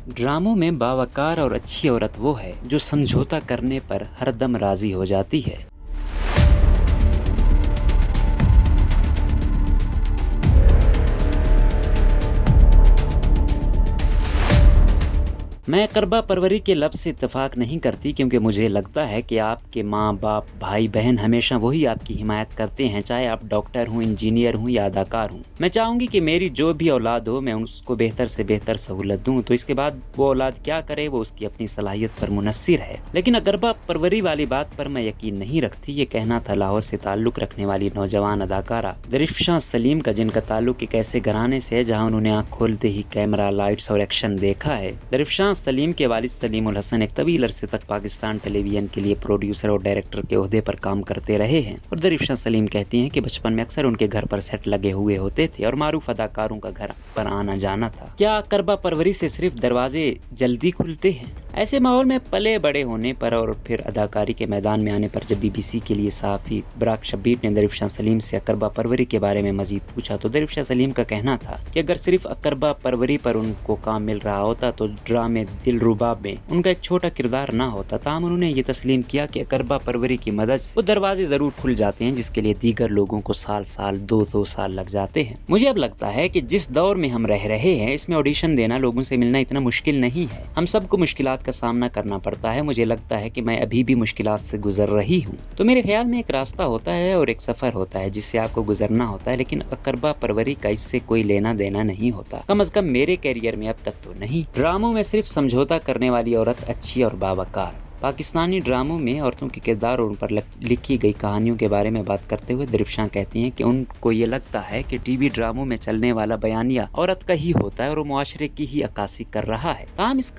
ड्रामों में बावकार और अच्छी औरत वो है जो समझौता करने पर हरदम राजी हो जाती है। मैं अकरबा परवरी के लफ्ज़ से इत्तेफाक नहीं करती, क्योंकि मुझे लगता है कि आपके माँ बाप भाई बहन हमेशा वही आपकी हिमायत करते हैं, चाहे आप डॉक्टर हूँ, इंजीनियर हूँ या अदाकार हूँ। मैं चाहूँगी कि मेरी जो भी औलाद हो मैं उसको बेहतर से बेहतर सहूलत दूँ, तो इसके बाद वो औलाद क्या करे वो उसकी अपनी सलाहियत पर मुनस्सिर है। लेकिन अकरबा परवरी वाली बात पर मैं यकीन नहीं रखती। ये कहना था लाहौर से ताल्लुक़ रखने वाली नौजवान अदाकारा दरिफ्शां सलीम का, जिनका ताल्लुक़ एक ऐसे घराने से है जहाँ उन्होंने आँख खोलते ही कैमरा, लाइट्स और एक्शन देखा है। दरिफ्शां सलीम के वालिद सलीम उल हसन एक तवील अरसे तक पाकिस्तान टेलीविजन के लिए प्रोड्यूसर और डायरेक्टर के ओहदे पर काम करते रहे हैं। और दरिफ्शां सलीम कहती हैं कि बचपन में अक्सर उनके घर पर सेट लगे हुए होते थे और मारूफ अदाकारों का घर पर आना जाना था। क्या अकरबा परवरी से सिर्फ दरवाजे जल्दी खुलते हैं? ऐसे माहौल में पले बड़े होने पर और फिर अदाकारी के मैदान में आने पर जब BBC के लिए सहाफ़ी बराक शब्बीर ने दरिफ्शां सलीम से अकरबा परवरी के बारे में मजीद पूछा, तो दरिफ्शां सलीम का कहना था कि अगर सिर्फ अकरबा परवरी पर उनको काम मिल रहा होता तो ड्रामे दिलरुबाब में उनका एक छोटा किरदार ना होता। ताहम उन्होंने ये तस्लीम किया कि अकरबा परवरी की मदद से वो दरवाजे जरूर खुल जाते हैं, जिसके लिए दीगर लोगों को साल 2 साल लग जाते हैं। मुझे अब लगता है कि जिस दौर में हम रह रहे हैं इसमें ऑडिशन देना, लोगों से मिलना इतना मुश्किल नहीं है। हम सबको मुश्किलात का सामना करना पड़ता है। मुझे लगता है कि मैं अभी भी मुश्किलात से गुजर रही हूँ। तो मेरे ख्याल में एक रास्ता होता है और एक सफर होता है जिससे आपको गुजरना होता है, लेकिन अकरबा परवरी का इससे कोई लेना देना नहीं होता, कम अज कम मेरे कैरियर में अब तक तो नहीं। ड्रामों में सिर्फ समझौता करने वाली औरत अच्छी और बावकार। पाकिस्तानी ड्रामों में औरतों के किरदार और उन पर लिखी गई कहानियों के बारे में बात करते हुए दरिफ्शां कहती हैं कि उनको ये लगता है कि टीवी ड्रामों में चलने वाला बयानिया औरत का ही होता है और वो मुआशरे की ही अक्कासी कर रहा है। ताहम इस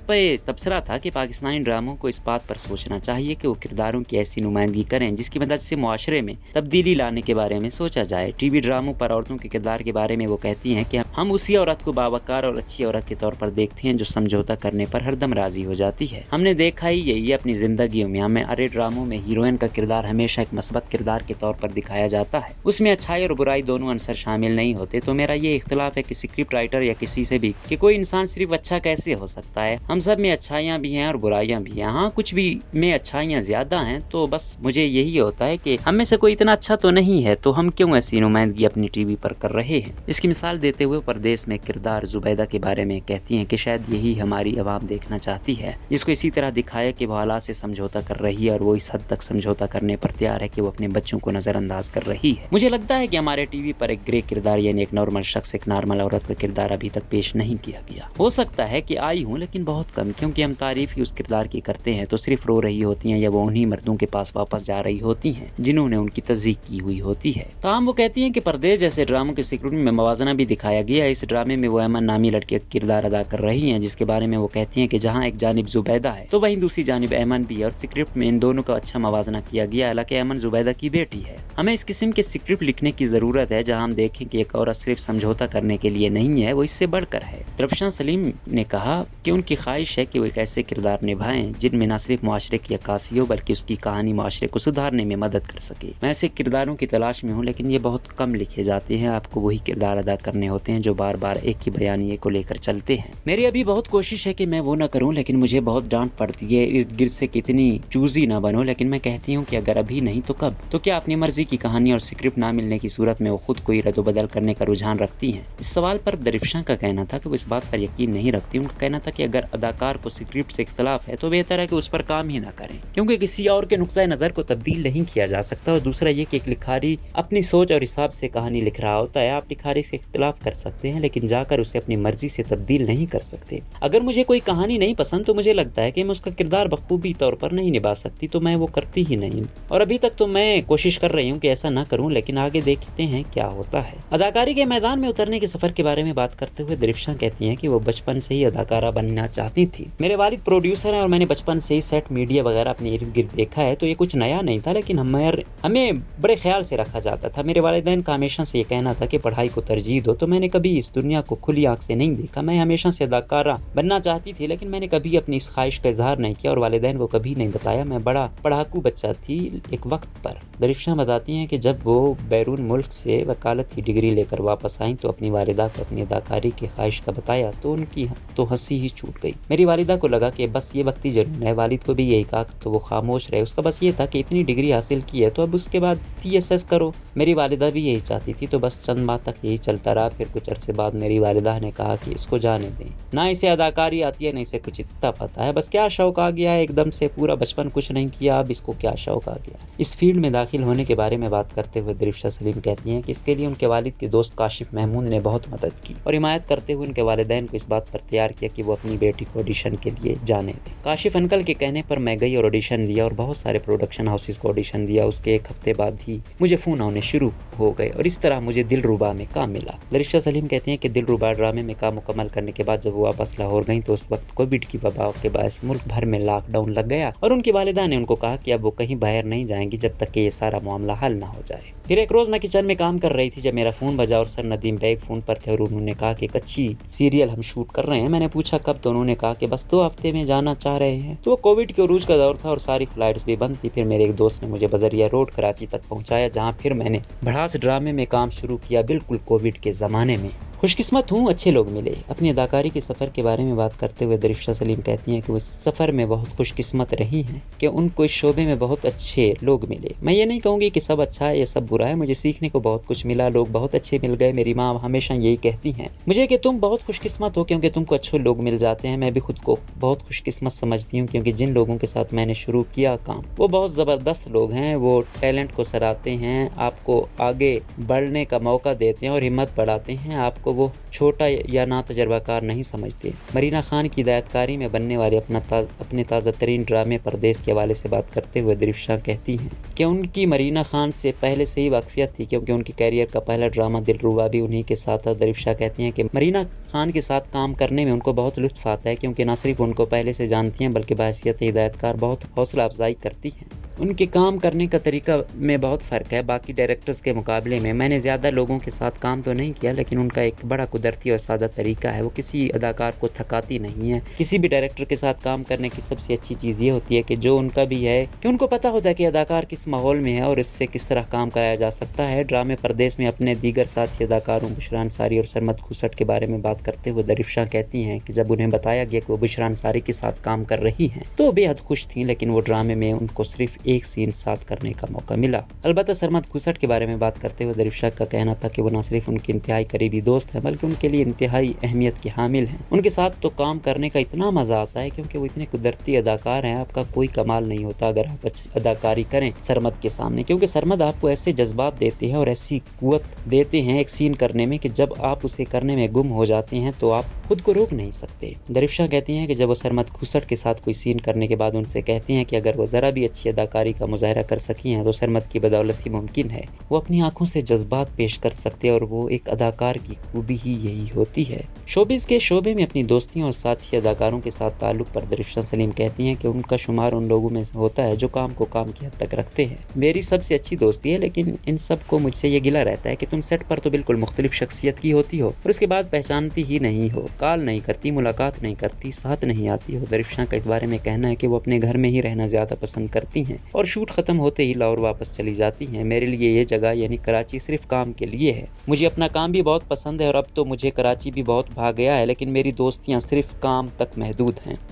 पे तबसरा था कि पाकिस्तानी ड्रामों को इस बात पर सोचना चाहिए कि वो किरदारों की ऐसी नुमाइंदगी करें जिसकी मदद से मुआशरे में तब्दीली लाने के बारे में सोचा जाए। टीवी ड्रामों पर औरतों के किरदार के बारे में वो कहती हैं कि हम उसी औरत को बावकार और अच्छी औरत के तौर पर देखते हैं जो समझौता करने पर हरदम राजी हो जाती है। हमने देखा ही यही अपनी जिंदगियों में। हमें अरे ड्रामों में हीरोइन का किरदार हमेशा एक मस्बत किरदार के तौर पर दिखाया जाता है, उसमें अच्छाई और बुराई दोनों अंसर शामिल नहीं होते। तो मेरा ये इख्तिलाफ है कि स्क्रिप्ट राइटर या किसी से भी कि कोई इंसान सिर्फ अच्छा कैसे हो सकता है। हम सब में अच्छाइयाँ भी हैं और बुराइयाँ भी हैं। हाँ, कुछ भी में अच्छाइयाँ ज्यादा हैं, तो बस मुझे यही होता है कि हम में से कोई इतना अच्छा तो नहीं है, तो हम क्यों ऐसी नुमाइंदगी अपनी टीवी पर कर रहे हैं। इसकी मिसाल देते हुए परदेश में किरदार जुबैदा के बारे में कहती हैं कि शायद यही हमारी आवाम देखना चाहती है, जिसको इसी तरह दिखाया कि वो हालात से समझौता कर रही है और वो इस हद तक समझौता करने पर तैयार है कि वो अपने बच्चों को नजरअंदाज कर रही है। मुझे लगता है कि हमारे टीवी पर एक ग्रे किरदार यानी एक नॉर्मल शख्स, एक नॉर्मल औरत का किरदार अभी तक पेश नहीं किया गया। हो सकता है कि आई हूँ, लेकिन बहुत कम, क्योंकि हम तारीफ ही उस किरदार की करते हैं तो सिर्फ रो रही होती हैं या वो उन्हीं मर्दों के पास वापस जा रही होती हैं जिन्होंने उनकी तस्दीक की हुई होती है। ताहम वो कहती हैं कि परदेश जैसे ड्रामों के स्क्रिप्ट में मवाजना भी दिखाया गया है। इस ड्रामे में वो अमन नामी लड़की का किरदार अदा कर रही हैं, जिसके बारे में वो कहती हैं कि जहाँ एक जानिब जुबैदा है तो वहीं दूसरी जानिब अमन भी है और स्क्रिप्ट में इन दोनों का अच्छा मवाजना किया गया। हालांकि अमन जुबैदा की बेटी है। हमें इस किस्म के स्क्रिप्ट लिखने की जरूरत है जहां हम देखें कि एक औरत सिर्फ समझौता करने के लिए नहीं है, वो इससे बढ़कर है। दरिफ्शां सलीम ने कहा कि उनकी ख्वाहिश है कि वो एक ऐसे किरदार निभाएं जिनमें न सिर्फ मुआशरे की अक्कासी हो बल्कि उसकी कहानी मुआशरे को सुधारने में मदद कर सके। मैं ऐसे किरदारों की तलाश में हूँ, लेकिन ये बहुत कम लिखे जाते हैं। आपको वही किरदार अदा करने होते हैं जो बार बार एक ही बयानिए को लेकर चलते हैं। मेरी अभी बहुत कोशिश है कि मैं वो न करूँ, लेकिन मुझे बहुत डांट पड़ती है इर्द गिर्द से कितनी चूजी ना बनो। लेकिन मैं कहती हूँ कि अगर अभी नहीं तो कब? तो क्या अपनी मर्जी की कहानी और स्क्रिप्ट ना मिलने की सूरत में वो खुद को रद्द-बदल करने का रुझान रखती हैं? इस सवाल पर दरिफ्शां का कहना था कि वो इस बात पर यकीन नहीं रखती। उनका कहना था कि अगर अदाकार को स्क्रिप्ट से इख्तलाफ है तो बेहतर है कि उस पर काम ही ना करें, क्योंकि किसी और के नुक्ता नजर को तब्दील नहीं किया जा सकता। और दूसरा ये कि एक लिखारी अपनी सोच और हिसाब से कहानी लिख रहा होता है। आप लिखारी से इख्तलाफ कर सकते हैं, लेकिन जाकर उसे अपनी मर्जी से तब्दील नहीं कर सकते। अगर मुझे कोई कहानी नहीं पसंद तो मुझे लगता है कि मैं उसका किरदार बखूबी तौर पर नहीं निभा सकती, तो मैं वो करती ही नहीं। और अभी तक तो मैं कोशिश कर रही हूँ कि ऐसा ना करूँ, लेकिन आगे देखते हैं क्या होता है। अदाकारी के मैदान में उतरने के सफर के बारे में बात करते हुए दरिफ्शां कहती हैं कि वो बचपन से ही अदाकारा बनना चाहती थी। मेरे वालिद प्रोड्यूसर हैं और मैंने बचपन से ही सेट, मीडिया वगैरह अपने इर्द गिर्द देखा है, तो ये कुछ नया नहीं था, लेकिन हमें बड़े ख्याल से रखा जाता था। मेरे वालिदैन का हमेशा से ये कहना था कि पढ़ाई को तरजीह दो, तो मैंने कभी इस दुनिया को खुली आंख से नहीं देखा। मैं हमेशा से अदाकारा बनना चाहती थी, लेकिन मैंने कभी अपनी इस ख्वाहिश का इजहार नहीं किया और اور والدین کو کبھی نہیں بتایا۔ میں بڑا پڑھاکو بچہ تھی ایک وقت پر۔ درفشاں بتاتی ہیں کہ جب وہ بیرون ملک سے وکالت کی ڈگری لے کر واپس آئیں تو اپنی والدہ کو اپنی اداکاری کی خواہش کا بتایا تو ان کی تو ہنسی ہی چھوٹ گئی۔ میری والدہ کو لگا کہ بس یہ وقتی جنون ہے، والد کو بھی یہی کہا تو وہ خاموش رہے۔ اس کا بس یہ تھا کہ اتنی ڈگری حاصل کی ہے تو اب اس کے بعد TSS کرو۔ میری والدہ بھی یہی چاہتی تھی تو بس چند ماہ تک یہی چلتا رہا۔ پھر کچھ عرصے بعد میری والدہ نے کہا کہ اس کو جانے دیں، نہ اسے اداکاری آتی ہے نہ اسے کچھ اتنا پتا ہے، بس کیا شوق آ گیا ہے ایک دم سے، پورا بچپن کچھ نہیں کیا، اب اس کو کیا شوق آ گیا۔ اس فیلڈ میں داخل ہونے کے بارے میں بات کرتے ہوئے درفشا سلیم کہتی ہیں کہ اس کے لیے ان کے والد کے دوست کاشف محمود نے بہت مدد کی اور حمایت کرتے ہوئے ان کے والدین کو اس بات پر تیار کیا کہ وہ اپنی بیٹی کو آڈیشن کے لیے جانے دیں۔ کاشف انکل کے کہنے پر میں گئی اور آڈیشن دیا اور بہت سارے پروڈکشن ہاؤسز کو آڈیشن دیا۔ اس کے ایک ہفتے بعد ہی مجھے فون آنے شروع ہو گئے اور اس طرح مجھے دلربا میں کام ملا۔ درفشا سلیم کہتی ہیں کہ دلربا ڈرامے میں کام مکمل کرنے کے بعد جب وہ واپس لاہور گئیں تو اس وقت کووڈ کی وبا کے باعث ملک بھر میں لاک ڈاؤن لگ گیا اور ان کی والدہ نے ان کو کہا کہ اب وہ کہیں باہر نہیں جائیں گی جب تک کہ یہ سارا معاملہ حل نہ ہو جائے۔ پھر ایک روز میں کچن میں کام کر رہی تھی جب میرا فون بجا اور سر ندیم بیگ فون پر تھے اور انہوں نے کہا کہ ایک اچھی سیریل ہم شوٹ کر رہے ہیں۔ میں نے پوچھا کب، تو انہوں نے کہا کہ بس 2 ہفتے میں جانا چاہ رہے ہیں۔ تو وہ کووڈ کے عروج کا دور تھا اور ساری فلائٹس بھی بند تھی۔ پھر میرے ایک دوست نے مجھے بذریعہ روڈ کراچی تک پہنچایا جہاں پھر میں نے بھڑاس ڈرامے میں کام شروع کیا، بالکل کووڈ کے زمانے میں۔ خوش قسمت ہوں، اچھے لوگ ملے۔ اپنی اداکاری کے سفر کے بارے میں بات کرتے ہوئے درفشا سلیم کہتی ہیں کہ وہ اس سفر میں بہت خوش قسمت رہی ہیں کہ ان کو اس شعبے میں بہت اچھے لوگ ملے۔ میں یہ نہیں کہوں گی کہ سب اچھا ہے یا سب برا ہے، مجھے سیکھنے کو بہت کچھ ملا، لوگ بہت اچھے مل گئے۔ میری ماں ہمیشہ یہی کہتی ہیں مجھے کہ تم بہت خوش قسمت ہو کیونکہ تم کو اچھے لوگ مل جاتے ہیں۔ میں بھی خود کو بہت خوش قسمت سمجھتی ہوں کیونکہ جن لوگوں کے ساتھ میں نے شروع کیا کام وہ بہت زبردست لوگ ہیں۔ وہ ٹیلنٹ کو سراہتے ہیں، آپ کو آگے بڑھنے کا موقع دیتے ہیں اور ہمت بڑھاتے ہیں، آپ کو وہ چھوٹا یا نا تجربہ کار نہیں سمجھتے۔ مرینا خان کی ہدایت کاری میں بننے والے اپنے تازہ ترین ڈرامے پردیس کے حوالے سے بات کرتے ہوئے درفشا کہتی ہیں کہ ان کی مرینا خان سے پہلے سے ہی واقفیت تھی کیونکہ ان کی کیریئر کا پہلا ڈرامہ دلربا بھی انہی کے ساتھ تھا۔ درفشا کہتی ہیں کہ مرینا خان کے ساتھ کام کرنے میں ان کو بہت لطف آتا ہے کیونکہ نہ صرف ان کو پہلے سے جانتی ہیں بلکہ بحیثیت ہدایت کار بہت حوصلہ افزائی کرتی ہیں۔ ان کے کام کرنے کا طریقہ میں بہت فرق ہے باقی ڈائریکٹرز کے مقابلے میں۔ میں نے زیادہ لوگوں کے ساتھ کام تو نہیں کیا لیکن ان کا ایک بڑا قدرتی اور سادہ طریقہ ہے، وہ کسی اداکار کو تھکاتی نہیں ہے۔ کسی بھی ڈائریکٹر کے ساتھ کام کرنے کی سب سے اچھی چیز یہ ہوتی ہے کہ جو ان کا بھی ہے کہ ان کو پتہ ہوتا ہے کہ اداکار کس ماحول میں ہے اور اس سے کس طرح کام کرایا جا سکتا ہے۔ ڈرامے پردیس میں اپنے دیگر ساتھی اداکاروں بشرا انصاری اور سرمد کھوسٹ کے بارے میں بات کرتے ہوئے درفشا کہتی ہیں کہ جب انہیں بتایا گیا کہ وہ بشرا انصاری کے ساتھ کام کر رہی ہیں تو وہ بے حد خوش تھیں، لیکن وہ ڈرامے میں ان کو صرف ایک سین ساتھ کرنے کا موقع ملا۔ البتہ سرمد کھوسٹ کے بارے میں بات کرتے ہوئے درفشا کا کہنا تھا کہ وہ نہ صرف ان کے انتہائی قریبی دوست ہیں بلکہ ان کے لیے انتہائی اہمیت کے حامل ہیں۔ ان کے ساتھ تو کام کرنے کا اتنا مزہ آتا ہے کیونکہ وہ اتنے قدرتی اداکار ہیں، آپ کا کوئی کمال نہیں ہوتا اگر آپ اداکاری کریں سرمد کے سامنے، کیونکہ سرمد آپ کو ایسے جذبات دیتے ہیں اور ایسی قوت دیتے ہیں ایک سین کرنے میں کہ جب آپ اسے کرنے میں گم ہو جاتے ہیں تو آپ خود کو روک نہیں سکتے۔ درفشا کہتی ہیں کہ جب وہ سرمد کھوسٹ کے ساتھ کوئی سین کرنے کے بعد ان سے کہتی ہیں کہ اگر وہ ذرا بھی اچھی اداکاری کا مظاہرہ کر سکی ہیں تو سرمد کی بدولت ہی ممکن ہے، وہ اپنی آنکھوں سے جذبات پیش کر سکتے اور وہ ایک اداکار کی خوبی ہی یہی ہوتی ہے۔ شوبز کے شعبے میں اپنی دوستیوں اور ساتھی اداکاروں کے ساتھ تعلق پر درفشا سلیم کہتی ہیں کہ ان کا شمار ان لوگوں میں ہوتا ہے جو کام کو کام کی حد تک رکھتے ہیں۔ میری سب سے اچھی دوستی ہے لیکن ان سب کو مجھ سے یہ گلہ رہتا ہے کہ تم سیٹ پر تو بالکل مختلف شخصیت کی ہوتی ہو اور اس کے بعد پہچانتی ہی نہیں ہو، کال نہیں کرتی، ملاقات نہیں کرتی، ساتھ نہیں آتی ہو۔ درفشا کا اس بارے میں کہنا ہے کہ وہ اپنے گھر میں ہی رہنا زیادہ پسند کرتی ہیں اور شوٹ ختم ہوتے ہی لاہور واپس چلی جاتی ہیں۔ میرے لیے یہ جگہ یعنی کراچی صرف کام کے لیے ہے، مجھے اپنا کام بھی بہت پسند ہے اور اب تو مجھے کراچی بھی بہت بھا گیا ہے لیکن میری دوستیاں صرف کام تک محدود ہیں۔